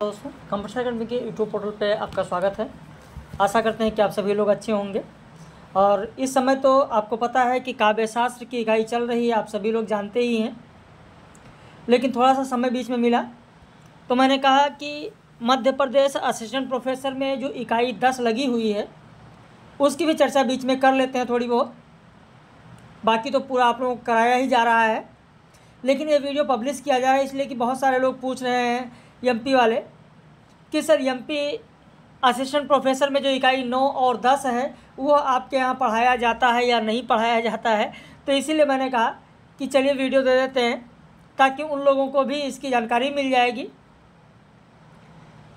दोस्तों, computer academy के YouTube portal पे आपका स्वागत है। आशा करते हैं कि आप सभी लोग अच्छे होंगे। और इस समय तो आपको पता है कि काव्य शास्त्र की इकाई चल रही है, आप सभी लोग जानते ही हैं। लेकिन थोड़ा सा समय बीच में मिला तो मैंने कहा कि मध्य प्रदेश असिस्टेंट प्रोफेसर में जो इकाई 10 लगी हुई है उसकी भी चर्चा बीच में कर लेते हैं थोड़ी बहुत। बाकी तो पूरा आप लोगों को कराया ही जा रहा है, लेकिन ये वीडियो पब्लिश किया जा रहा है इसलिए कि बहुत सारे लोग पूछ रहे हैं एमपी वाले कि सर एमपी असिस्टेंट प्रोफेसर में जो इकाई 9 और 10 है वो आपके यहाँ पढ़ाया जाता है या नहीं पढ़ाया जाता है। तो इसीलिए मैंने कहा कि चलिए वीडियो दे देते हैं ताकि उन लोगों को भी इसकी जानकारी मिल जाएगी।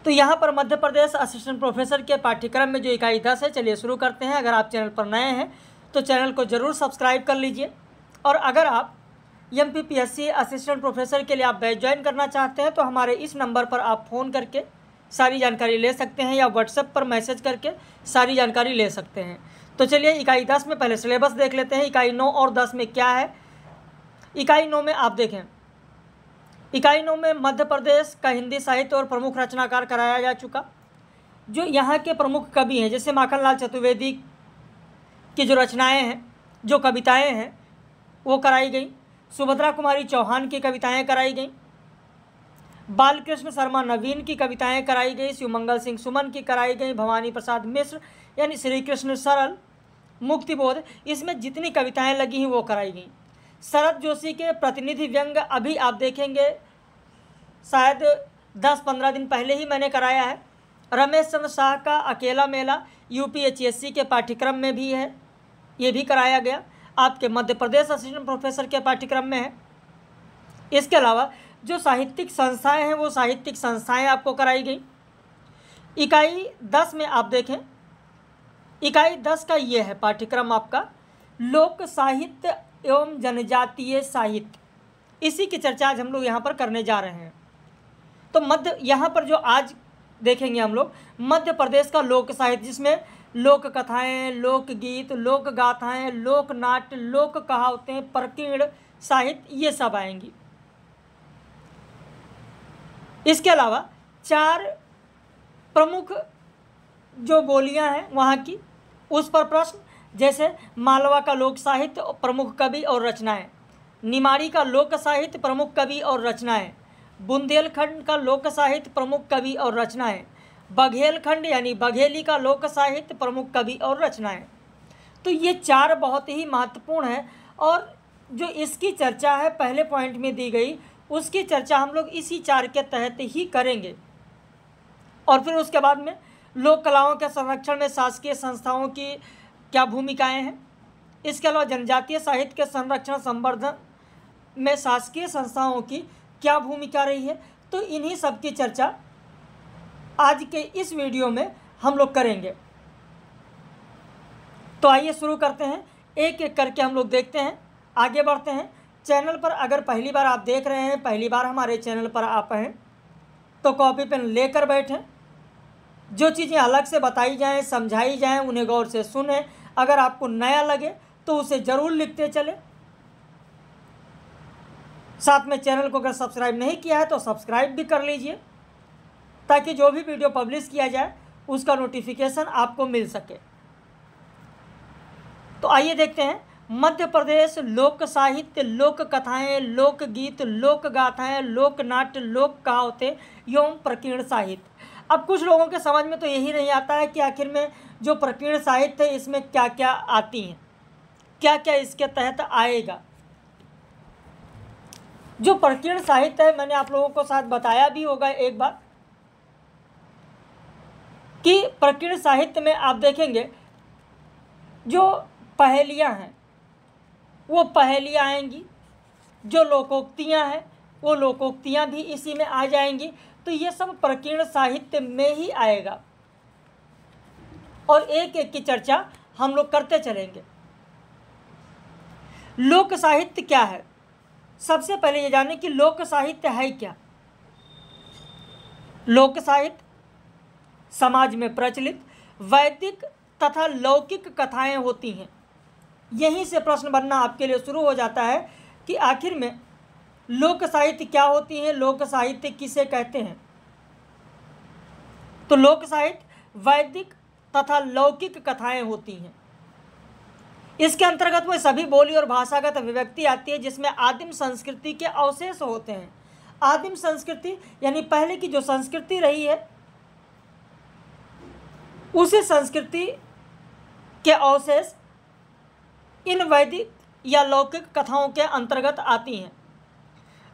तो यहाँ पर मध्य प्रदेश असिस्टेंट प्रोफेसर के पाठ्यक्रम में जो इकाई 10 है, चलिए शुरू करते हैं। अगर आप चैनल पर नए हैं तो चैनल को ज़रूर सब्सक्राइब कर लीजिए। और अगर आप MPPSC असिस्टेंट प्रोफेसर के लिए आप बैच ज्वाइन करना चाहते हैं तो हमारे इस नंबर पर आप फ़ोन करके सारी जानकारी ले सकते हैं या व्हाट्सएप पर मैसेज करके सारी जानकारी ले सकते हैं। तो चलिए इकाई 10 में पहले सिलेबस देख लेते हैं। इकाई 9 और 10 में क्या है। इकाई 9 में आप देखें, इकाई 9 में मध्य प्रदेश का हिंदी साहित्य और प्रमुख रचनाकार कराया जा चुका। जो यहाँ के प्रमुख कवि हैं जैसे माखनलाल चतुर्वेदी की जो रचनाएँ हैं, जो कविताएँ हैं वो कराई गई। सुभद्रा कुमारी चौहान की कविताएं कराई गई। बालकृष्ण शर्मा नवीन की कविताएं कराई गई। शिवमंगल सिंह सुमन की कराई गई। भवानी प्रसाद मिश्र यानी श्री कृष्ण सरल, मुक्तिबोध, इसमें जितनी कविताएं लगी हैं वो कराई गई। शरद जोशी के प्रतिनिधि व्यंग अभी आप देखेंगे, शायद 10-15 दिन पहले ही मैंने कराया है। रमेश चंद्र शाह का अकेला मेला UPHSC के पाठ्यक्रम में भी है, ये भी कराया गया, आपके मध्य प्रदेश असिस्टेंट प्रोफेसर के पाठ्यक्रम में है। इसके अलावा जो साहित्यिक संस्थाएं हैं वो साहित्यिक संस्थाएं आपको कराई गई। इकाई 10 में आप देखें, इकाई 10 का ये है पाठ्यक्रम आपका लोक साहित्य एवं जनजातीय साहित्य। इसी की चर्चा आज हम लोग यहाँ पर करने जा रहे हैं। तो यहाँ पर जो आज देखेंगे हम लोग मध्य प्रदेश का लोक साहित्य, जिसमें लोक कथाएँ, लोकगीत, लोक गाथाएँ, लोक नाट्य, लोक कहावतें, प्रकीर्ण साहित्य, ये सब आएंगी। इसके अलावा 4 प्रमुख जो बोलियां हैं वहाँ की, उस पर प्रश्न, जैसे मालवा का लोक साहित्य प्रमुख कवि और रचनाएं, निमाड़ी का लोक साहित्य प्रमुख कवि और रचनाएं, बुंदेलखंड का लोक साहित्य प्रमुख कवि और रचनाएं, बघेलखंड यानी बघेली का लोक साहित्य प्रमुख कवि और रचनाएं। तो ये 4 बहुत ही महत्वपूर्ण है और जो इसकी चर्चा है पहले पॉइंट में दी गई, उसकी चर्चा हम लोग इसी 4 के तहत ही करेंगे। और फिर उसके बाद में लोक कलाओं के संरक्षण में शासकीय संस्थाओं की क्या भूमिकाएं हैं। इसके अलावा जनजातीय साहित्य के संरक्षण संवर्धन में शासकीय संस्थाओं की क्या भूमिका रही है। तो इन्हीं सब की चर्चा आज के इस वीडियो में हम लोग करेंगे। तो आइए शुरू करते हैं, एक एक करके हम लोग देखते हैं, आगे बढ़ते हैं। चैनल पर अगर पहली बार आप देख रहे हैं, पहली बार हमारे चैनल पर आप हैं, तो कॉपी पेन लेकर बैठें। जो चीज़ें अलग से बताई जाएं, समझाई जाएं, उन्हें गौर से सुनें। अगर आपको नया लगे तो उसे ज़रूर लिखते चलें। साथ में चैनल को अगर सब्सक्राइब नहीं किया है तो सब्सक्राइब भी कर लीजिए ताकि जो भी वीडियो पब्लिश किया जाए उसका नोटिफिकेशन आपको मिल सके। तो आइए देखते हैं मध्य प्रदेश लोक साहित्य, लोक कथाएँ, लोकगीत, लोक गाथाएँ, लोक नाट्य, लोक कहावतें एवं प्रकीर्ण साहित्य। अब कुछ लोगों के समझ में तो यही नहीं आता है कि आखिर में जो प्रकीर्ण साहित्य है इसमें क्या क्या आती हैं, क्या क्या इसके तहत आएगा। जो प्रकीर्ण साहित्य है, मैंने आप लोगों को साथ बताया भी होगा एक बार कि प्रकीर्ण साहित्य में आप देखेंगे जो पहेलियाँ हैं वो पहेलियाँ आएंगी, जो लोकोक्तियाँ हैं वो लोकोक्तियाँ भी इसी में आ जाएंगी। तो ये सब प्रकीर्ण साहित्य में ही आएगा और एक एक की चर्चा हम लोग करते चलेंगे। लोक साहित्य क्या है, सबसे पहले ये जानें कि लोक साहित्य है क्या। लोक साहित्य समाज में प्रचलित वैदिक तथा लौकिक कथाएं होती हैं। यहीं से प्रश्न बनना आपके लिए शुरू हो जाता है कि आखिर में लोक साहित्य क्या होती है, लोक साहित्य किसे कहते हैं। तो लोक साहित्य वैदिक तथा लौकिक कथाएं होती हैं। इसके अंतर्गत वह सभी बोली और भाषागत अभिव्यक्ति आती है जिसमें आदिम संस्कृति के अवशेष होते हैं। आदिम संस्कृति यानी पहले की जो संस्कृति रही है उसी संस्कृति के अवशेष इन वैदिक या लौकिक कथाओं के अंतर्गत आती हैं।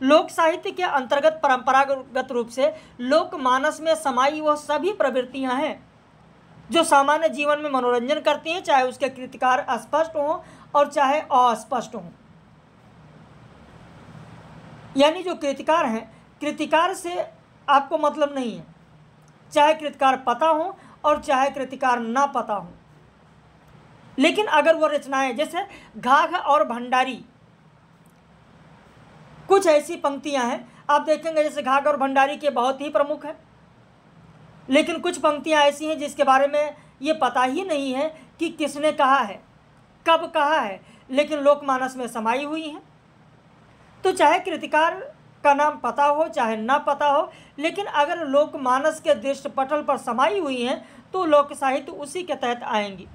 लोक साहित्य के अंतर्गत परंपरागत रूप से लोकमानस में समाई वह सभी प्रवृत्तियां हैं जो सामान्य जीवन में मनोरंजन करती हैं, चाहे उसके कृतिकार स्पष्ट हों और चाहे अस्पष्ट हों। यानी जो कृतिकार हैं, कृतिकार से आपको मतलब नहीं है, चाहे कृतिकार पता हो और चाहे कृतिकार ना पता हो, लेकिन अगर वो रचनाएं जैसे घाघ और भंडारी, कुछ ऐसी पंक्तियां हैं आप देखेंगे जैसे घाघ और भंडारी के बहुत ही प्रमुख हैं, लेकिन कुछ पंक्तियां ऐसी हैं जिसके बारे में ये पता ही नहीं है कि किसने कहा है, कब कहा है, लेकिन लोकमानस में समाई हुई हैं। तो चाहे कृतिकार का नाम पता हो चाहे ना पता हो, लेकिन अगर लोकमानस के दृष्टपटल पर समाई हुई हैं तो लोक साहित्य उसी के तहत आएंगी।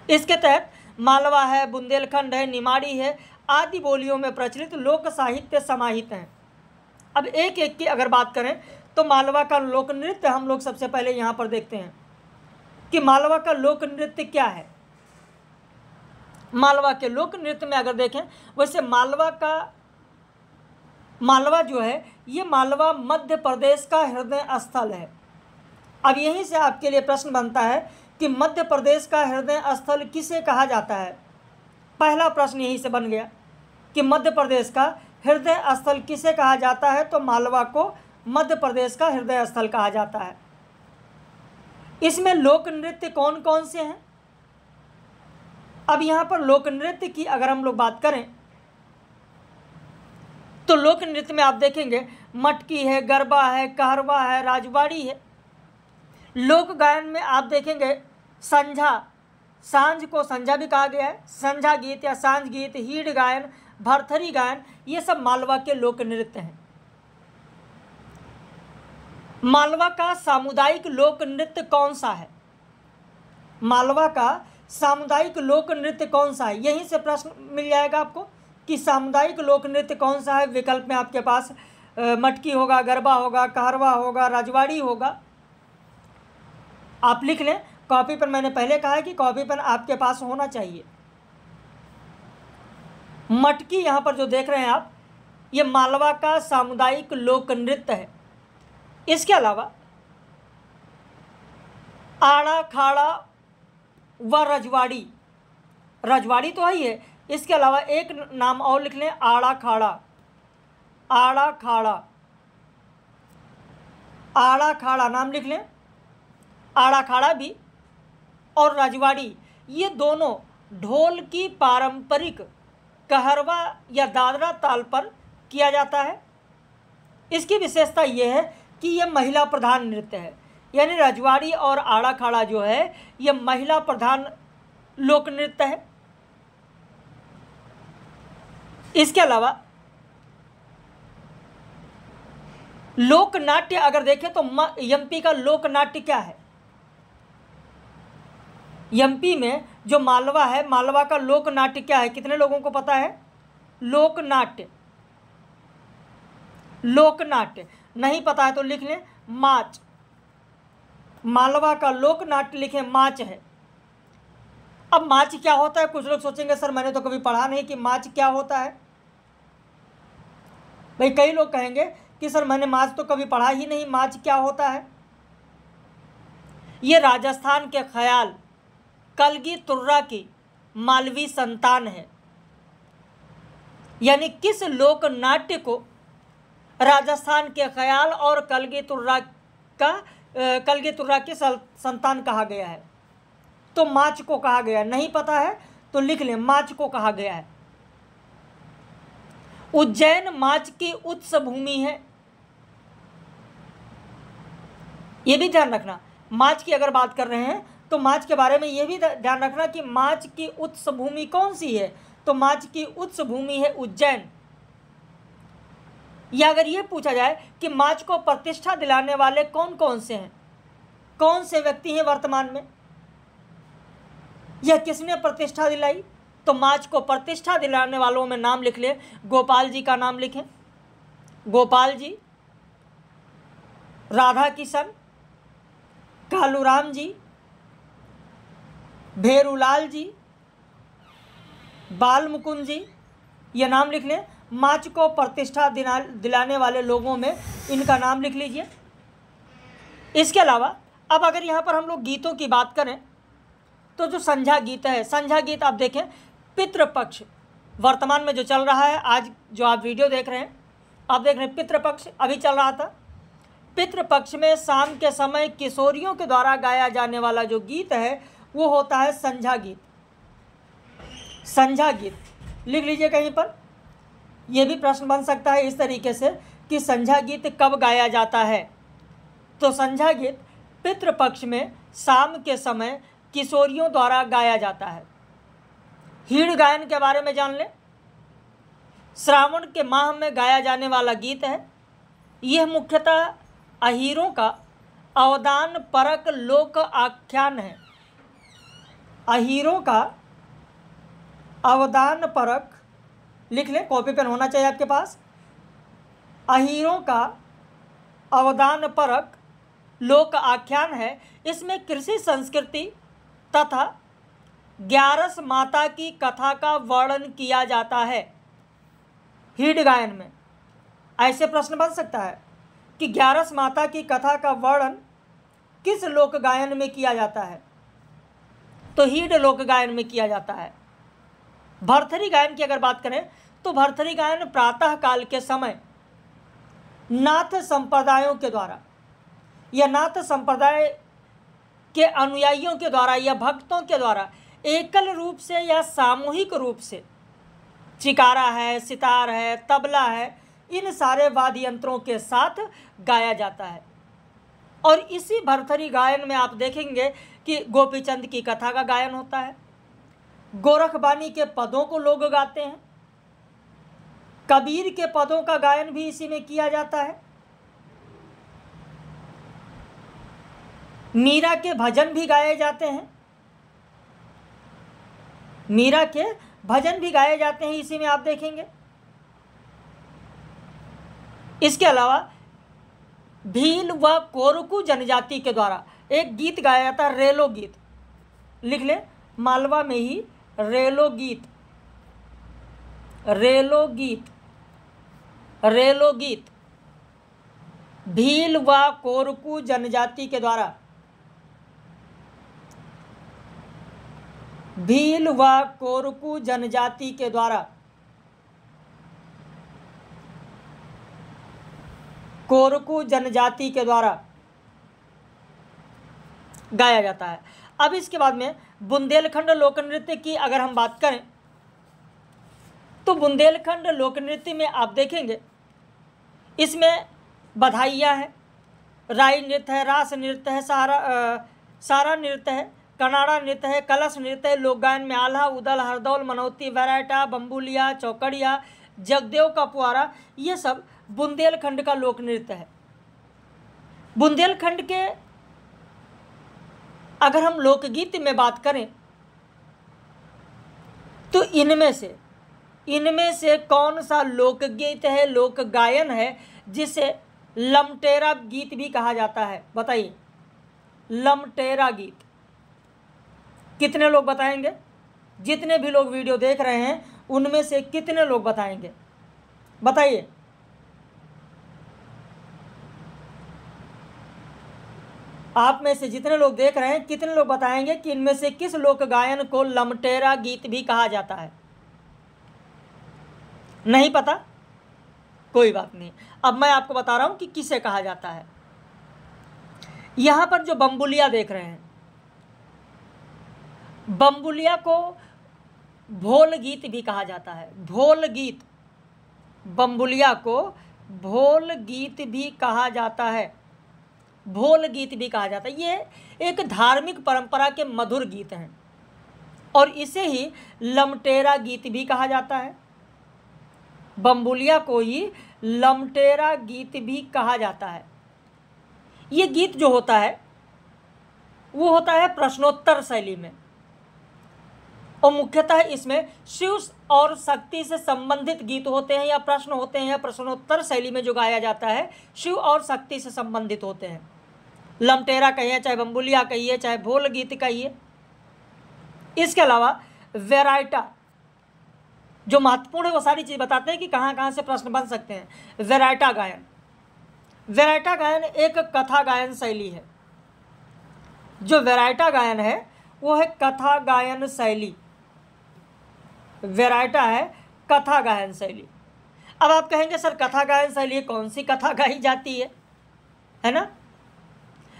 इसके तहत मालवा है, बुंदेलखंड है, निमाड़ी है आदि बोलियों में प्रचलित लोक साहित्य समाहित हैं। अब एक एक की अगर बात करें तो मालवा का लोक नृत्य हम लोग सबसे पहले यहाँ पर देखते हैं कि मालवा का लोक नृत्य क्या है। मालवा के लोक नृत्य में अगर देखें, वैसे मालवा जो है ये मालवा मध्य प्रदेश का हृदय स्थल है। अब यहीं से आपके लिए प्रश्न बनता है कि मध्य प्रदेश का हृदय स्थल किसे कहा जाता है। पहला प्रश्न यहीं से बन गया कि मध्य प्रदेश का हृदय स्थल किसे कहा जाता है, तो मालवा को मध्य प्रदेश का हृदय स्थल कहा जाता है। इसमें लोक नृत्य कौन कौन से हैं। अब यहाँ पर लोक नृत्य की अगर हम लोग बात करें तो लोक नृत्य में आप देखेंगे मटकी है, गरबा है, कहरवा है, राजबाड़ी है। लोक गायन में आप देखेंगे संझा, सांझ को संझा भी कहा गया है, संझा गीत या सांझ गीत, हीड़ गायन, भरथरी गायन, ये सब मालवा के लोक नृत्य हैं। मालवा का सामुदायिक लोक नृत्य कौन सा है। मालवा का सामुदायिक लोक नृत्य कौन सा है, यहीं से प्रश्न मिल जाएगा आपको कि सामुदायिक लोक नृत्य कौन सा है। विकल्प में आपके पास मटकी होगा, गरबा होगा, कहरवा होगा, राजवाड़ी होगा। आप लिख लें कॉपी पर। मैंने पहले कहा है कि कॉपी पर आपके पास होना चाहिए। मटकी यहाँ पर जो देख रहे हैं आप, ये मालवा का सामुदायिक लोक नृत्य है। इसके अलावा आड़ा, खाड़ा व रजवाड़ी, रजवाड़ी तो है ही है, इसके अलावा एक नाम और लिख लें, आड़ा खाड़ा। आड़ा खाड़ा, आड़ा खाड़ा नाम लिख लें। आड़ा खाड़ा भी और रजवाड़ी, ये दोनों ढोल की पारंपरिक कहरवा या दादरा ताल पर किया जाता है। इसकी विशेषता ये है कि यह महिला प्रधान नृत्य है, यानी रजवाड़ी और आड़ा खाड़ा जो है यह महिला प्रधान लोक नृत्य है। इसके अलावा लोक नाट्य अगर देखें तो एमपी का लोक नाट्य क्या है। एमपी में जो मालवा है, मालवा का लोक नाट्य क्या है, कितने लोगों को पता है। लोक नाट्य, लोक नाट्य नहीं पता है तो लिख लें माच। मालवा का लोक नाट्य लिखें माच है। अब माच क्या होता है, कुछ लोग सोचेंगे सर मैंने तो कभी पढ़ा नहीं कि माच क्या होता है। भाई कई लोग कहेंगे कि सर मैंने माच तो कभी पढ़ा ही नहीं, माच क्या होता है। ये राजस्थान के ख्याल कलगी तुर्रा की मालवी संतान है। यानी किस लोक नाट्य को राजस्थान के ख्याल और कलगी तुर्रा की संतान कहा गया है, तो माच को कहा गया है। नहीं पता है तो लिख लें माच को कहा गया है। उज्जैन माच की उत्स भूमि है, यह भी ध्यान रखना। माच की अगर बात कर रहे हैं तो माच के बारे में यह भी ध्यान रखना कि माच की उत्स भूमि कौन सी है, तो माच की उत्स भूमि है उज्जैन। या अगर ये पूछा जाए कि माच को प्रतिष्ठा दिलाने वाले कौन कौन से हैं, कौन से व्यक्ति हैं वर्तमान में, यह किसने प्रतिष्ठा दिलाई, तो माच को प्रतिष्ठा दिलाने वालों में नाम लिख ले। गोपाल जी का नाम लिखें, गोपाल जी, राधा किशन, कालूराम जी, भेरूलाल जी, बाल मुकुंद जी, ये नाम लिख लें। माच को प्रतिष्ठा दिलाने वाले लोगों में इनका नाम लिख लीजिए। इसके अलावा अब अगर यहाँ पर हम लोग गीतों की बात करें तो जो संध्या गीत है, संध्या गीत आप देखें पितृपक्ष वर्तमान में जो चल रहा है, आज जो आप वीडियो देख रहे हैं, आप देख रहे हैं पितृपक्ष अभी चल रहा था। पितृपक्ष में शाम के समय किशोरियों के द्वारा गाया जाने वाला जो गीत है वो होता है संध्या गीत। संध्या गीत लिख लीजिए कहीं पर। यह भी प्रश्न बन सकता है इस तरीके से कि संध्या गीत कब गाया जाता है, तो संध्या गीत पितृपक्ष में शाम के समय किशोरियों द्वारा गाया जाता है। हीड़ गायन के बारे में जान लें। श्रावण के माह में गाया जाने वाला गीत है। यह मुख्यतः अहीरों का अवदान परक लोक आख्यान है। अहीरों का अवदान परक, लिख लें, कॉपी पेन होना चाहिए आपके पास। अहीरों का अवदान परक लोक आख्यान है। इसमें कृषि संस्कृति तथा ग्यारस माता की कथा का वर्णन किया जाता है। हीड़ गायन में ऐसे प्रश्न बन सकता है कि ग्यारस माता की कथा का वर्णन किस लोक गायन में किया जाता है, तो हीड़ लोक गायन में किया जाता है। भरथरी गायन की अगर बात करें तो भरथरी गायन प्रातः काल के समय नाथ संप्रदायों के द्वारा या नाथ संप्रदाय के अनुयायियों के द्वारा या भक्तों के द्वारा एकल रूप से या सामूहिक रूप से, चिकारा है, सितार है, तबला है, इन सारे वाद्य यंत्रों के साथ गाया जाता है। और इसी भरथरी गायन में आप देखेंगे कि गोपीचंद की कथा का गायन होता है, गोरखबानी के पदों को लोग गाते हैं, कबीर के पदों का गायन भी इसी में किया जाता है, मीरा के भजन भी गाए जाते हैं, मीरा के भजन भी गाए जाते हैं इसी में आप देखेंगे। इसके अलावा भील व कोरकू जनजाति के द्वारा एक गीत गाया जाता है, रेलो गीत, लिख ले, मालवा में ही रेलो गीत, रेलो गीत, रेलो गीत भील व कोरकू जनजाति के द्वारा, भील व कोरकू जनजाति के द्वारा, कोरकू जनजाति के द्वारा गाया जाता है। अब इसके बाद में बुंदेलखंड लोक नृत्य की अगर हम बात करें तो बुंदेलखंड लोक नृत्य में आप देखेंगे इसमें बधाइया है, राई नृत्य है, रास नृत्य है, सारा नृत्य है, कनाड़ा नृत्य है, कलश नृत्य है, लोक गायन में आल्हा, उदल, हरदौल, मनौती, वैराटा, बम्बुलिया, चौकड़िया, जगदेव का पुआरा, ये सब बुंदेलखंड का लोक नृत्य है। बुंदेलखंड के अगर हम लोकगीत में बात करें तो इनमें से कौन सा लोकगीत है, लोक गायन है जिसे लमटेरा गीत भी कहा जाता है? बताइए, लमटेरा गीत कितने लोग बताएंगे? जितने भी लोग वीडियो देख रहे हैं उनमें से कितने लोग बताएंगे? बताइए। आप में से जितने लोग देख रहे हैं कितने लोग बताएंगे कि इनमें से किस लोक गायन को लमटेरा गीत भी कहा जाता है? नहीं पता? कोई बात नहीं, अब मैं आपको बता रहा हूं कि किसे कहा जाता है। यहां पर जो बम्बुलिया देख रहे हैं, बम्बुलिया को भोल गीत भी कहा जाता है। भोल गीत, बम्बुलिया को भोल गीत भी कहा जाता है, भोल गीत भी कहा जाता है। ये एक धार्मिक परंपरा के मधुर गीत हैं और इसे ही लमटेरा गीत भी कहा जाता है। बम्बुलिया को ही लमटेरा गीत भी कहा जाता है। ये गीत जो होता है वो होता है प्रश्नोत्तर शैली में, और मुख्यतः इसमें शिव और शक्ति से संबंधित गीत होते हैं या प्रश्न होते हैं, या प्रश्नोत्तर शैली में जो गाया जाता है शिव और शक्ति से संबंधित होते हैं। लमटेरा कहिए, चाहे बम्बुलिया कहिए, चाहे भोल गीत कहिए। इसके अलावा वेराइटा, जो महत्वपूर्ण है वो सारी चीज़ बताते हैं कि कहाँ कहाँ से प्रश्न बन सकते हैं। वेराइटा गायन, वेराइटा गायन एक कथा गायन शैली है। जो वेराइटा गायन है वो है कथा गायन शैली, वेराइटा है कथा गायन शैली। अब आप कहेंगे सर कथा गायन शैली कौन सी कथा गाई जाती है ना?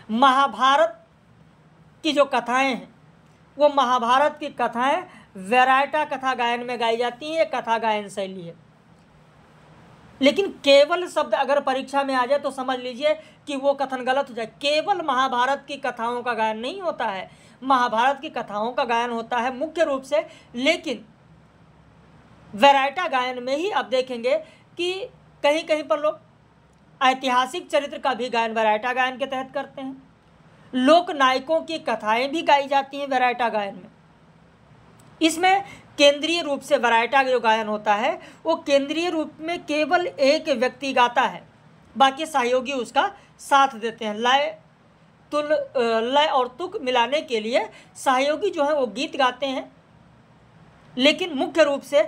महाभारत की जो कथाएं हैं वो महाभारत की कथाएं वेराइटा कथा गायन में गाई जाती हैं, ये कथा गायन शैली है। लेकिन केवल शब्द अगर परीक्षा में आ जाए तो समझ लीजिए कि वो कथन गलत हो जाए। केवल महाभारत की कथाओं का गायन नहीं होता है, महाभारत की कथाओं का गायन होता है मुख्य रूप से, लेकिन वेराइटा गायन में ही आप देखेंगे कि कहीं कहीं पर लोग ऐतिहासिक चरित्र का भी गायन वेराइटा गायन के तहत करते हैं। लोक नायकों की कथाएं भी गाई जाती हैं वेराइटा गायन में। इसमें केंद्रीय रूप से वेराइटा जो गायन होता है वो केंद्रीय रूप में केवल एक व्यक्ति गाता है, बाकी सहयोगी उसका साथ देते हैं। लय और तुक मिलाने के लिए सहयोगी जो है वो गीत गाते हैं, लेकिन मुख्य रूप से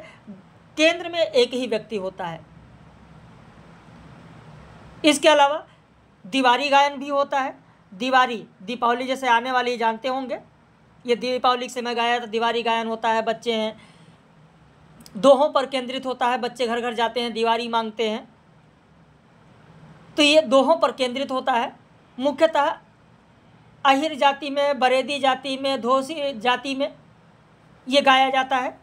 केंद्र में एक ही व्यक्ति होता है। इसके अलावा दीवारी गायन भी होता है। दीवारी, दीपावली जैसे आने वाली जानते होंगे, ये दीपावली से मैं गाया था। दीवारी गायन होता है, बच्चे हैं, दोहों पर केंद्रित होता है। बच्चे घर घर जाते हैं, दीवारी मांगते हैं, तो ये दोहों पर केंद्रित होता है। मुख्यतः अहिर जाति में, बरेदी जाति में, धोसी जाति में ये गाया जाता है।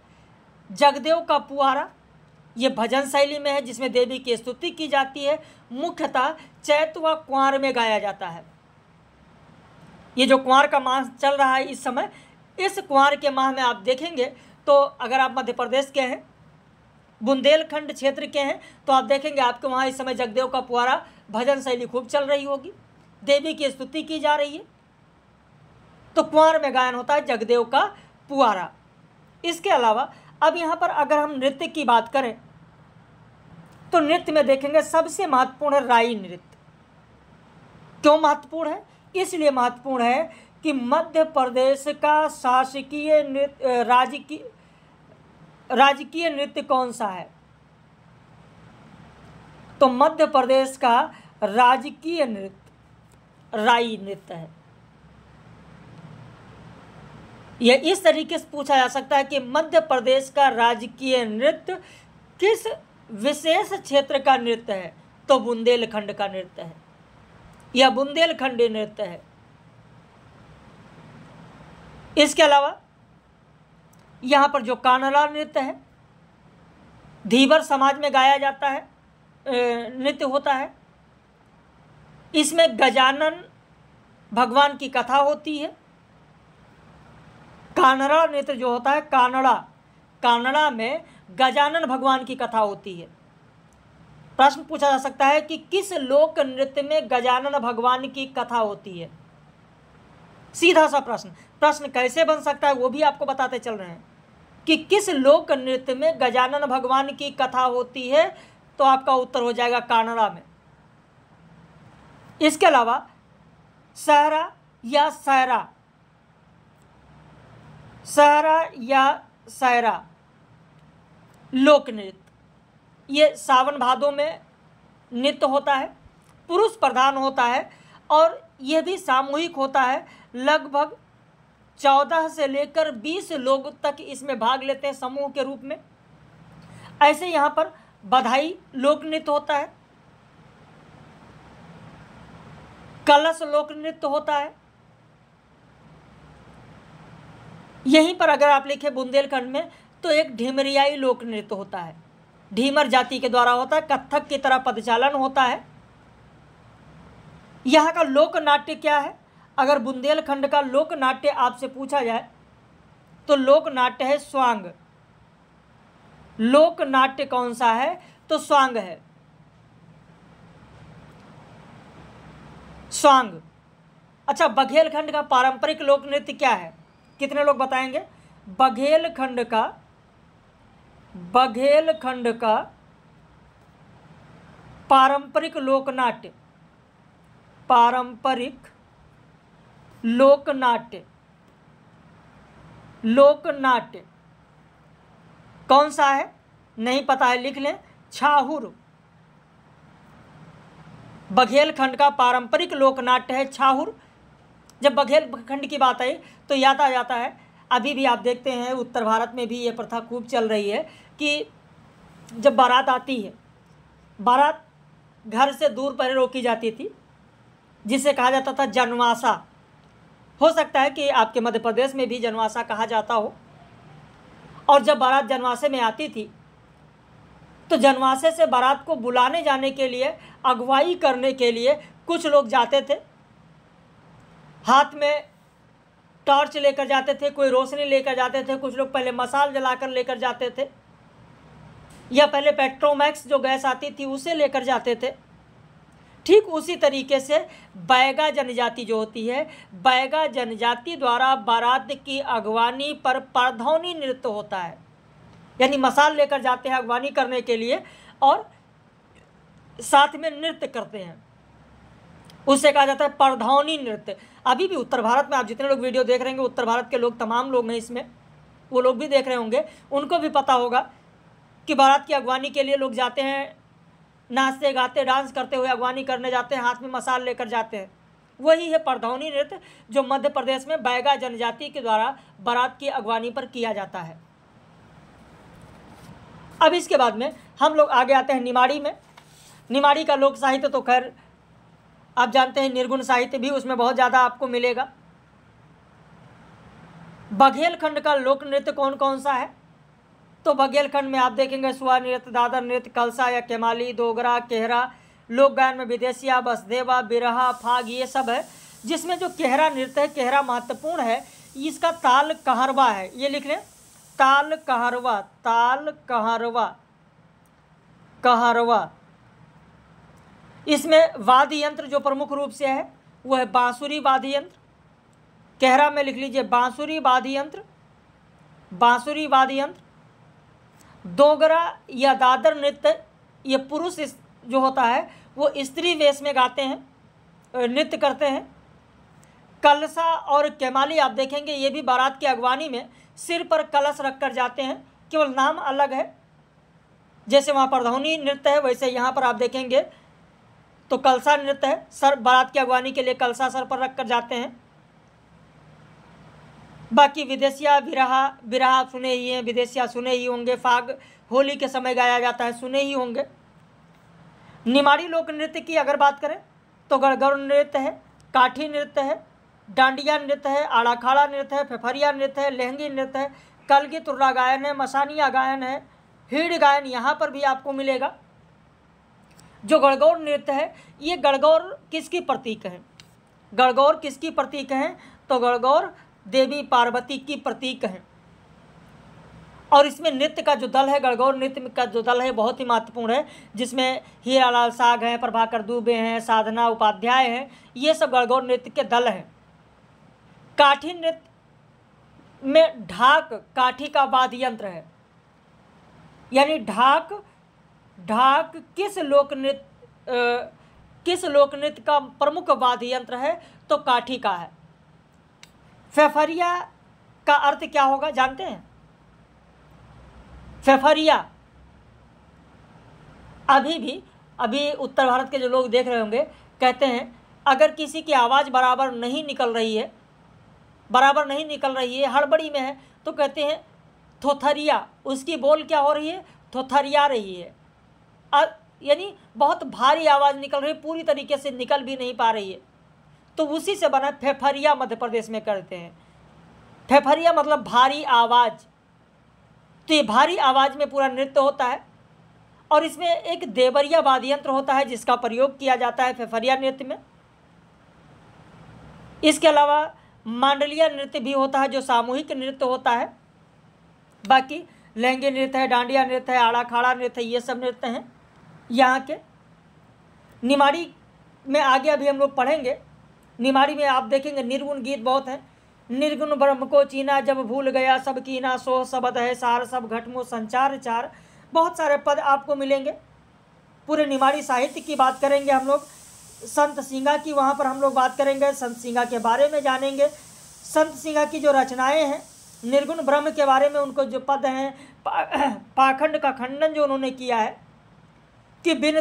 जगदेव का पुआरा ये भजन शैली में है, जिसमें देवी की स्तुति की जाती है। मुख्यतः चैत व कुंवार में गाया जाता है। ये जो कुंवार का माह चल रहा है इस समय, इस कुंवार के माह में आप देखेंगे तो अगर आप मध्य प्रदेश के हैं, बुंदेलखंड क्षेत्र के हैं, तो आप देखेंगे आपके वहाँ इस समय जगदेव का पुआरा भजन शैली खूब चल रही होगी, देवी की स्तुति की जा रही है, तो कुंवार में गायन होता है जगदेव का पुआरा। इसके अलावा अब यहाँ पर अगर हम नृत्य की बात करें तो नृत्य में देखेंगे सबसे महत्वपूर्ण है राई नृत्य। क्यों महत्वपूर्ण है? इसलिए महत्वपूर्ण है कि मध्य प्रदेश का शासकीय नृत्य, राजकीय नृत्य कौन सा है? तो मध्य प्रदेश का राजकीय नृत्य राई नृत्य है। यह इस तरीके से पूछा जा सकता है कि मध्य प्रदेश का राजकीय नृत्य किस विशेष क्षेत्र का नृत्य है? तो बुंदेलखंड का नृत्य है, यह बुंदेलखंडी नृत्य है। इसके अलावा यहाँ पर जो कानड़ा नृत्य है, धीवर समाज में गाया जाता है, नृत्य होता है। इसमें गजानन भगवान की कथा होती है। कानड़ा नृत्य जो होता है, कानड़ा में गजानन भगवान की कथा होती है। प्रश्न पूछा जा सकता है कि किस लोक नृत्य में गजानन भगवान की कथा होती है? सीधा सा प्रश्न कैसे बन सकता है वो भी आपको बताते चल रहे हैं कि किस लोक नृत्य में गजानन भगवान की कथा होती है, तो आपका उत्तर हो जाएगा कानड़ा में। इसके अलावा सहरा या सहरा लोक नृत्य, ये सावन भादों में नृत्य होता है, पुरुष प्रधान होता है और यह भी सामूहिक होता है। लगभग 14 से लेकर 20 लोग तक इसमें भाग लेते हैं समूह के रूप में। ऐसे यहाँ पर बधाई लोक नृत्य होता है, कलश लोक नृत्य होता है। यहीं पर अगर आप लिखे बुंदेलखंड में तो एक ढीमरियाई लोक नृत्य होता है, ढीमर जाति के द्वारा होता है, कत्थक की तरह पदचालन होता है। यहाँ का लोक नाट्य क्या है? अगर बुंदेलखंड का लोक नाट्य आपसे पूछा जाए तो लोक नाट्य है स्वांग। लोक नाट्य कौन सा है? तो स्वांग है। स्वांग। अच्छा, बघेलखंड का पारंपरिक लोक नृत्य क्या है? कितने लोग बताएंगे? बघेलखंड का पारंपरिक लोकनाट्य, पारंपरिक लोकनाट्य, लोकनाट्य कौन सा है? नहीं पता है, लिख लें, छाहुर। बघेलखंड का पारंपरिक लोकनाट्य है छाहुर। जब बघेलखंड की बात आई तो याद आ जाता है, अभी भी आप देखते हैं उत्तर भारत में भी ये प्रथा खूब चल रही है कि जब बारात आती है, बारात घर से दूर पहले रोकी जाती थी, जिसे कहा जाता था जनवासा। हो सकता है कि आपके मध्य प्रदेश में भी जनवासा कहा जाता हो। और जब बारात जनवासे में आती थी तो जनवासे से बारात को बुलाने जाने के लिए, अगुवाई करने के लिए कुछ लोग जाते थे, हाथ में टॉर्च लेकर जाते थे, कोई रोशनी लेकर जाते थे, कुछ लोग पहले मसाल जलाकर लेकर जाते थे, या पहले पेट्रोमैक्स जो गैस आती थी उसे लेकर जाते थे। ठीक उसी तरीके से बैगा जनजाति जो होती है, बैगा जनजाति द्वारा बारात की अगवानी पर परधौनी नृत्य होता है। यानी मसाल लेकर जाते हैं अगवानी करने के लिए और साथ में नृत्य करते हैं, उसे कहा जाता है परधौनी नृत्य। अभी भी उत्तर भारत में आप जितने लोग वीडियो देख रहे होंगे, उत्तर भारत के लोग, तमाम लोग हैं इसमें, वो लोग भी देख रहे होंगे, उनको भी पता होगा कि बारात की अगवानी के लिए लोग जाते हैं, नाचते गाते डांस करते हुए अगवानी करने जाते हैं, हाथ में मसाल लेकर जाते हैं। वही है परधौनी नृत्य जो मध्य प्रदेश में बैगा जनजाति के द्वारा बारात की अगवानी पर किया जाता है। अब इसके बाद में हम लोग आगे आते हैं निमाड़ी में। निमाड़ी का लोक साहित्य तो खैर आप जानते हैं, निर्गुण साहित्य भी उसमें बहुत ज़्यादा आपको मिलेगा। बघेलखंड का लोक नृत्य कौन कौन सा है? तो बघेलखंड में आप देखेंगे सुआ नृत्य, दादर नृत्य, कलसा या केमाली, दोगरा, केहरा, लोक गायन में विदेशिया, बसदेवा, बिरहा, फाग, ये सब है। जिसमें जो केहरा नृत्य है, केहरा महत्वपूर्ण है, इसका ताल कहरवा है। ये लिख लें, ताल कहरवा, ताल कहरवा, कहरवा। इसमें वाद्य यंत्र जो प्रमुख रूप से है वो है बांसुरी वाद्य यंत्र। केहरा में लिख लीजिए बांसुरी वाद्य यंत्र, बांसुरी वाद्य यंत्र। दोगरा या दादर नृत्य, ये पुरुष जो होता है वो स्त्री वेश में गाते हैं, नृत्य करते हैं। कलसा और केमाली आप देखेंगे ये भी बारात की अगवानी में सिर पर कलश रख कर जाते हैं, केवल नाम अलग है। जैसे वहाँ परधौनी नृत्य है वैसे यहाँ पर आप देखेंगे तो कलसा नृत्य है, सर बारात की अगवानी के लिए कलसा सर पर रख कर जाते हैं। बाकी विदेशिया, बिरहा, बिरहा सुने ही हैं, विदेशिया सुने ही होंगे। फाग होली के समय गाया जाता है, सुने ही होंगे। निमाड़ी लोक नृत्य की अगर बात करें तो गड़गड़ नृत्य है, काठी नृत्य है, डांडिया नृत्य है, आड़ा खाड़ा नृत्य है, फेफरिया नृत्य है, लहंगी नृत्य है, कलगी तुर्रा गायन है, मसानिया गायन है, हीड़ गायन यहाँ पर भी आपको मिलेगा। जो गणगौर नृत्य है, ये गणगौर किसकी प्रतीक है? गणगौर किसकी प्रतीक है? तो गणगौर देवी पार्वती की प्रतीक है। और इसमें नृत्य का जो दल है, गणगौर नृत्य का जो दल है बहुत ही महत्वपूर्ण है, जिसमें हीरालाल साग हैं, प्रभाकर दुबे हैं, साधना उपाध्याय हैं, ये सब गणगौर नृत्य के दल हैं। काठी नृत्य में ढाक काठी का वाद्य यंत्र है। यानी ढाक किस लोक नृत्य का प्रमुख वाद्य यंत्र है? तो काठी का है। फेफरिया का अर्थ क्या होगा जानते हैं? फेफरिया अभी उत्तर भारत के जो लोग देख रहे होंगे कहते हैं अगर किसी की आवाज़ बराबर नहीं निकल रही है, हड़बड़ी में है, तो कहते हैं थोथरिया। उसकी बोल क्या हो रही है? थोथरिया रही है। यानी बहुत भारी आवाज़ निकल रही है, पूरी तरीके से निकल भी नहीं पा रही है, तो उसी से बना फेफरिया मध्य प्रदेश में करते हैं। फेफरिया मतलब भारी आवाज़। तो ये भारी आवाज़ में पूरा नृत्य होता है और इसमें एक देवरिया वाद्य यंत्र होता है जिसका प्रयोग किया जाता है फेफरिया नृत्य में। इसके अलावा मांडलिया नृत्य भी होता है जो सामूहिक नृत्य होता है। बाकी लहंगे नृत्य है, डांडिया नृत्य है, आड़ा खाड़ा नृत्य है, ये सब नृत्य हैं यहाँ के। निमाड़ी में आगे अभी हम लोग पढ़ेंगे निमाड़ी में आप देखेंगे निर्गुण गीत बहुत हैं। निर्गुण ब्रह्म को चीना जब भूल गया सब कीना, सो सबद है सार सब घटमो संचार चार। बहुत सारे पद आपको मिलेंगे। पूरे निमाड़ी साहित्य की बात करेंगे हम लोग। संत सिंगा की वहाँ पर हम लोग बात करेंगे, संत सिंगा के बारे में जानेंगे। संत सिंगा की जो रचनाएं हैं निर्गुण ब्रह्म के बारे में, उनको जो पद हैं, पाखंड का खंडन जो उन्होंने किया है कि बिन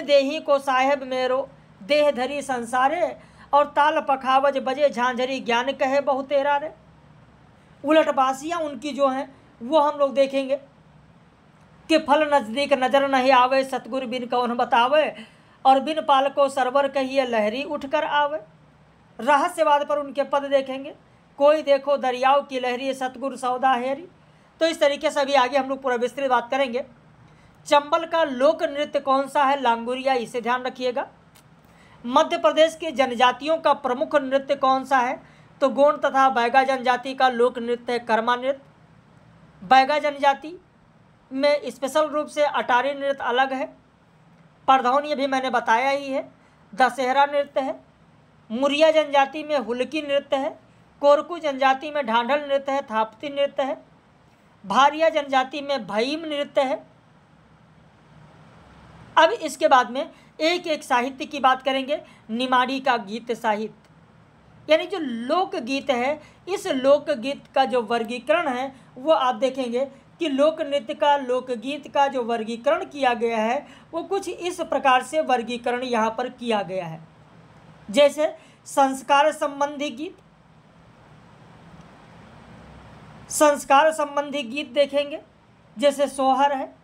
देही को साहेब मेरो देह धरी संसारे, और ताल पखावज बजे झांझरी ज्ञान कहे बहुतेरा रे। उलटबासियाँ उनकी जो हैं वो हम लोग देखेंगे कि फल नज़दीक नजर नहीं आवे, सतगुर बिन कौन बतावे, और बिन पाल को सरवर कहिए लहरी उठकर आवे। रहस्यवाद पर उनके पद देखेंगे, कोई देखो दरियाओं की लहरी सतगुर सौदा हेरी। तो इस तरीके से अभी आगे हम लोग पूरा विस्तृत बात करेंगे। चंबल का लोक नृत्य कौन सा है? लांगुरिया, इसे ध्यान रखिएगा। मध्य प्रदेश के जनजातियों का प्रमुख नृत्य कौन सा है? तो गोंड तथा बैगा जनजाति का लोक नृत्य है कर्मा नृत्य। बैगा जनजाति में स्पेशल रूप से अटारी नृत्य अलग है। परधौनी भी मैंने बताया ही है, दशहरा नृत्य है। मुरिया जनजाति में हुलकी नृत्य है। कोरकू जनजाति में ढांढल नृत्य है, थापती नृत्य है। भारिया जनजाति में भईम नृत्य है। अब इसके बाद में एक एक साहित्य की बात करेंगे। निमाड़ी का गीत साहित्य, यानी जो लोकगीत है, इस लोकगीत का जो वर्गीकरण है वो आप देखेंगे कि लोक नृत्य का, लोकगीत का जो वर्गीकरण किया गया है वो कुछ इस प्रकार से वर्गीकरण यहाँ पर किया गया है। जैसे संस्कार संबंधी गीत, संस्कार संबंधी गीत देखेंगे, जैसे सोहर है।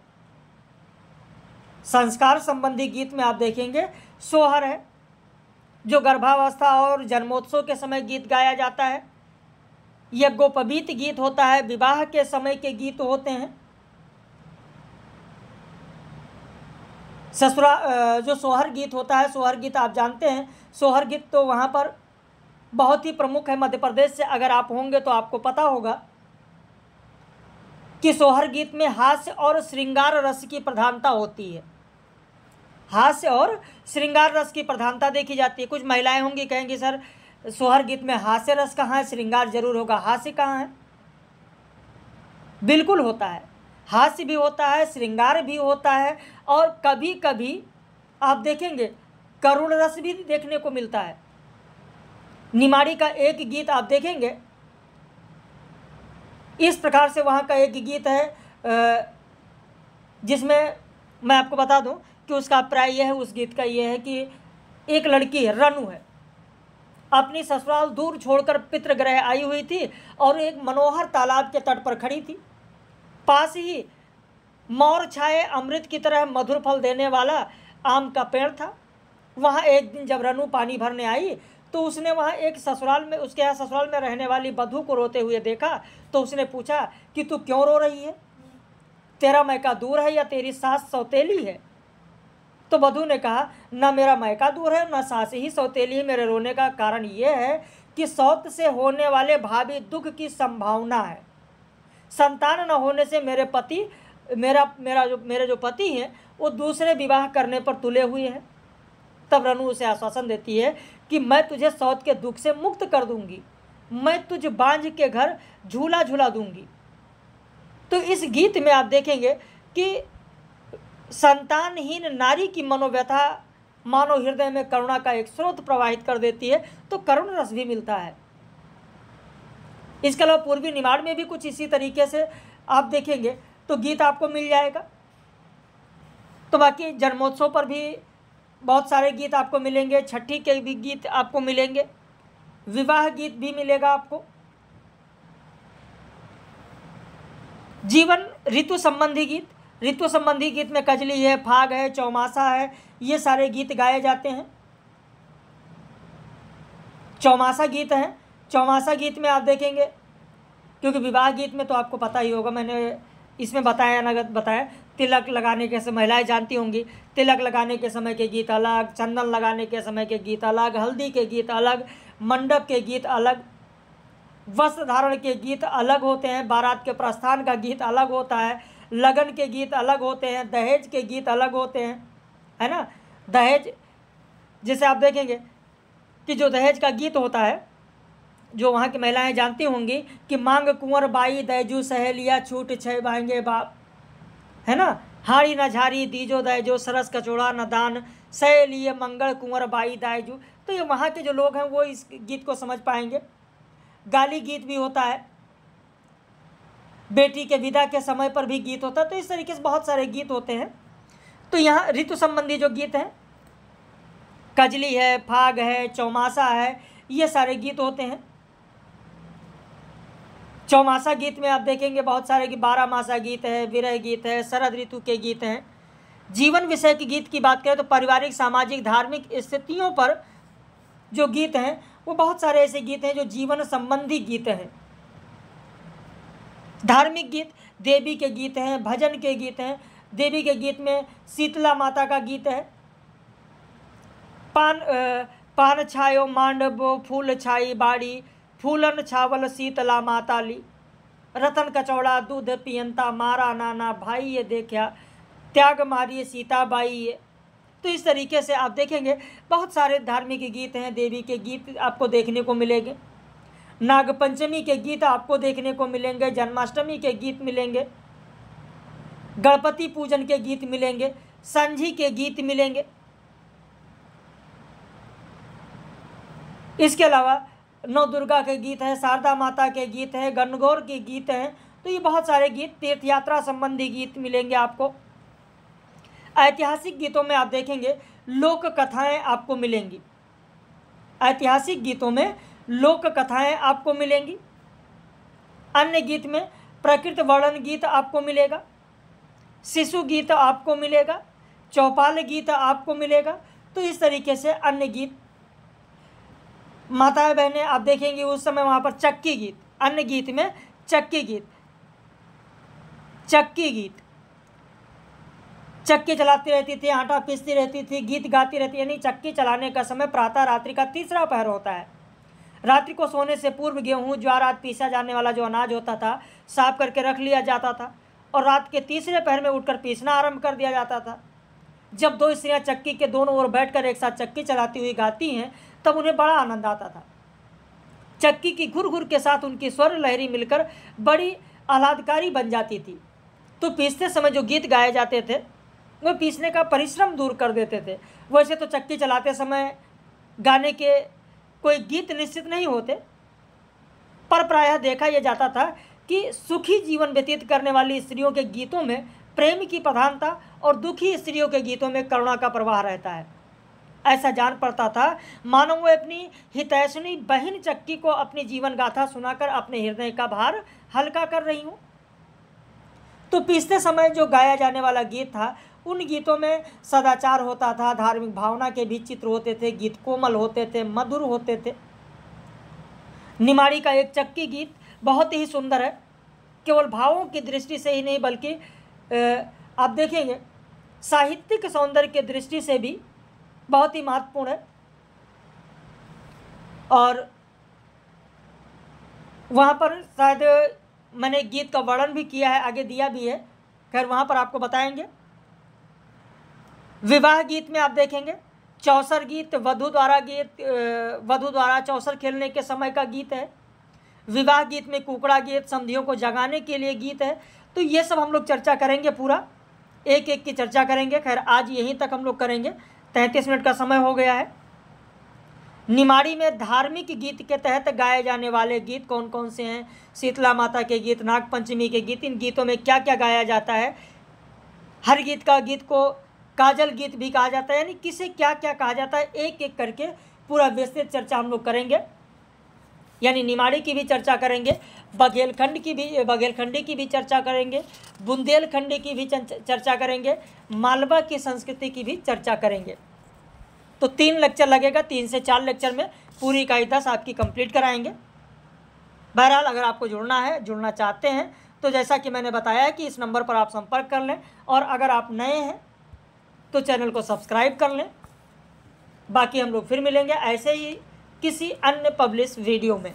संस्कार संबंधी गीत में आप देखेंगे सोहर है, जो गर्भावस्था और जन्मोत्सव के समय गीत गाया जाता है। यज्ञोपवीत गीत होता है, विवाह के समय के गीत होते हैं। जो सोहर गीत होता है, सोहर गीत आप जानते हैं, सोहर गीत तो वहाँ पर बहुत ही प्रमुख है। मध्य प्रदेश से अगर आप होंगे तो आपको पता होगा कि सोहर गीत में हास्य और श्रृंगार रस की प्रधानता होती है। हास्य और श्रृंगार रस की प्रधानता देखी जाती है। कुछ महिलाएं होंगी, कहेंगी सर सोहर गीत में हास्य रस कहाँ है, श्रृंगार जरूर होगा, हास्य कहाँ है? बिल्कुल होता है, हास्य भी होता है, श्रृंगार भी होता है, और कभी कभी आप देखेंगे करुण रस भी देखने को मिलता है। निमाड़ी का एक गीत आप देखेंगे इस प्रकार से, वहाँ का एक गीत है जिसमें मैं आपको बता दूं कि उसका प्राय यह है, उस गीत का यह है कि एक लड़की है, रनु है, अपनी ससुराल दूर छोड़कर पितृगृह आई हुई थी और एक मनोहर तालाब के तट पर खड़ी थी। पास ही मौर छाए अमृत की तरह मधुर फल देने वाला आम का पेड़ था। वहाँ एक दिन जब रनु पानी भरने आई तो उसने वहाँ एक ससुराल में, उसके यहाँ ससुराल में रहने वाली बधू को रोते हुए देखा। तो उसने पूछा कि तू क्यों रो रही है, तेरा मैका दूर है या तेरी सास सौतेली है? तो बधू ने कहा, ना मेरा मैका दूर है, ना सास ही सौतेली है। मेरे रोने का कारण ये है कि सौत से होने वाले भावी दुख की संभावना है। संतान न होने से मेरे जो पति हैं वो दूसरे विवाह करने पर तुले हुए हैं। तब रनु उसे आश्वासन देती है कि मैं तुझे सौत के दुख से मुक्त कर दूंगी, मैं तुझ बांझ के घर झूला झूला दूंगी। तो इस गीत में आप देखेंगे कि संतानहीन नारी की मनोव्यथा मानव हृदय में करुणा का एक स्रोत प्रवाहित कर देती है, तो करुण रस भी मिलता है। इसके अलावा पूर्वी निमाड़ में भी कुछ इसी तरीके से आप देखेंगे तो गीत आपको मिल जाएगा। तो बाकी जन्मोत्सव पर भी बहुत सारे गीत आपको मिलेंगे, छठी के भी गीत आपको मिलेंगे, विवाह गीत भी मिलेगा आपको। जीवन ऋतु संबंधी गीत, ऋतु संबंधी गीत में कजली है, फाग है, चौमासा है, ये सारे गीत गाए जाते हैं। चौमासा गीत है, चौमासा गीत में आप देखेंगे, क्योंकि विवाह गीत में तो आपको पता ही होगा, मैंने इसमें बताया ना बताया, तिलक लगाने के समय महिलाएं जानती होंगी, तिलक लगाने के समय के गीत अलग, चंदन लगाने के समय के गीत अलग, हल्दी के गीत अलग, मंडप के गीत अलग, वस्त्र धारण के गीत अलग होते हैं, बारात के प्रस्थान का गीत अलग होता है, लगन के गीत अलग होते हैं, दहेज के गीत अलग होते हैं, है ना। दहेज जैसे आप देखेंगे कि जो दहेज का गीत होता है, जो वहाँ की महिलाएं जानती होंगी कि मांग कुंवर बाई दैजू सहेलिया छूट छह बाएंगे बाप, है ना, हाड़ी न झारी दीजो दैजो सरस कचोड़ा न दान सहेलिए मंगल कुंवर बाई दैजू। तो ये वहाँ के जो लोग हैं वो इस गीत को समझ पाएंगे। गाली गीत भी होता है, बेटी के विदा के समय पर भी गीत होता है। तो इस तरीके से बहुत सारे गीत होते हैं। तो यहाँ ऋतु संबंधी जो गीत हैं, कजली है, फाग है, चौमासा है, ये सारे गीत होते हैं। चौमासा गीत में आप देखेंगे बहुत सारे कि 12 मासा गीत है, विरह गीत है, शरद ऋतु के गीत हैं। जीवन विषय की गीत की बात करें तो पारिवारिक, सामाजिक, धार्मिक स्थितियों पर जो गीत हैं वो बहुत सारे ऐसे गीत हैं जो जीवन संबंधी गीत हैं। धार्मिक गीत, देवी के गीत हैं, भजन के गीत हैं। देवी के गीत में शीतला माता का गीत है, पान छायो मांडवो फूल छाई बाड़ी, फूलन छावल शीतला माताली, रतन कचौड़ा दूध पियंता मारा नाना भाई ये देखा, त्याग मारिए सीता बाई ये। तो इस तरीके से आप देखेंगे बहुत सारे धार्मिक गीत हैं, देवी के गीत आपको देखने को मिलेंगे। नागपंचमी के गीत आपको देखने को मिलेंगे, जन्माष्टमी के गीत मिलेंगे, गणपति पूजन के गीत मिलेंगे, संझी के गीत मिलेंगे। इसके अलावा नौ दुर्गा के गीत हैं, शारदा माता के गीत हैं, गणगौर के गीत हैं। तो ये बहुत सारे गीत, तीर्थ यात्रा संबंधी गीत मिलेंगे आपको। ऐतिहासिक गीतों में आप देखेंगे लोक कथाएं आपको मिलेंगी। ऐतिहासिक गीतों में लोक कथाएं आपको मिलेंगी। अन्य गीत में प्रकृति वर्णन गीत आपको मिलेगा, शिशु गीत आपको मिलेगा, चौपाल गीत आपको मिलेगा। तो इस तरीके से अन्य गीत, माताएं बहनें आप देखेंगे उस समय वहाँ पर चक्की गीत, अन्य गीत में चक्की गीत, चक्की गीत, चक्की चलाती रहती थी, आटा पीसती रहती थी, गीत गाती रहती। यानी चक्की चलाने का समय प्रातः रात्रि का तीसरा पहर होता है। रात्रि को सोने से पूर्व गेहूँ, ज्वार आदि पीसा जाने वाला जो अनाज होता था साफ करके रख लिया जाता था और रात के तीसरे पहर में उठकर पीसना आरंभ कर दिया जाता था। जब दो स्त्रियाँ चक्की के दोनों ओर बैठकर एक साथ चक्की चलाती हुई गाती हैं तब उन्हें बड़ा आनंद आता था। चक्की की घुर घुर के साथ उनकी स्वर लहरी मिलकर बड़ी आह्लादकारी बन जाती थी। तो पीसते समय जो गीत गाए जाते थे वो पीसने का परिश्रम दूर कर देते थे। वैसे तो चक्की चलाते समय गाने के कोई गीत निश्चित नहीं होते, पर प्रायः देखा यह जाता था कि सुखी जीवन व्यतीत करने वाली स्त्रियों के गीतों में प्रेम की प्रधानता और दुखी स्त्रियों के गीतों में करुणा का प्रवाह रहता है। ऐसा जान पड़ता था मानो वो अपनी हितैषणी बहन चक्की को अपनी जीवन गाथा सुनाकर अपने हृदय का भार हल्का कर रही हूँ। तो पीसते समय जो गाया जाने वाला गीत था उन गीतों में सदाचार होता था, धार्मिक भावना के भी चित्र होते थे, गीत कोमल होते थे, मधुर होते थे। निमाड़ी का एक चक्की गीत बहुत ही सुंदर है, केवल भावों की दृष्टि से ही नहीं बल्कि आप देखेंगे साहित्यिक सौंदर्य की दृष्टि से भी बहुत ही महत्वपूर्ण है। और वहाँ पर शायद मैंने गीत का वर्णन भी किया है, आगे दिया भी है, खैर वहाँ पर आपको बताएंगे। विवाह गीत में आप देखेंगे चौसर गीत, वधू द्वारा चौसर खेलने के समय का गीत है। विवाह गीत में कुकड़ा गीत, संधियों को जगाने के लिए गीत है। तो ये सब हम लोग चर्चा करेंगे, पूरा एक एक की चर्चा करेंगे। खैर आज यहीं तक हम लोग करेंगे, 33 मिनट का समय हो गया है। निमाड़ी में धार्मिक गीत के तहत गाए जाने वाले गीत कौन कौन से हैं, शीतला माता के गीत, नागपंचमी के गीत, इन गीतों में क्या क्या गाया जाता है। हर गीत को काजल गीत भी कहा जाता है, यानी किसे क्या क्या कहा जाता है, एक एक करके पूरा विस्तृत चर्चा हम लोग करेंगे। यानी निमाड़ी की भी चर्चा करेंगे, बघेलखंडी की भी चर्चा करेंगे, बुंदेलखंडी की भी चर्चा करेंगे, मालवा की संस्कृति की भी चर्चा करेंगे। तो 3 लेक्चर लगेगा, 3 से 4 लेक्चर में पूरी इकाई 10 आपकी कंप्लीट कराएंगे। बहरहाल अगर आपको जुड़ना चाहते हैं तो जैसा कि मैंने बताया कि इस नंबर पर आप संपर्क कर लें, और अगर आप नए हैं तो चैनल को सब्सक्राइब कर लें। बाकी हम लोग फिर मिलेंगे ऐसे ही किसी अन्य पब्लिश वीडियो में।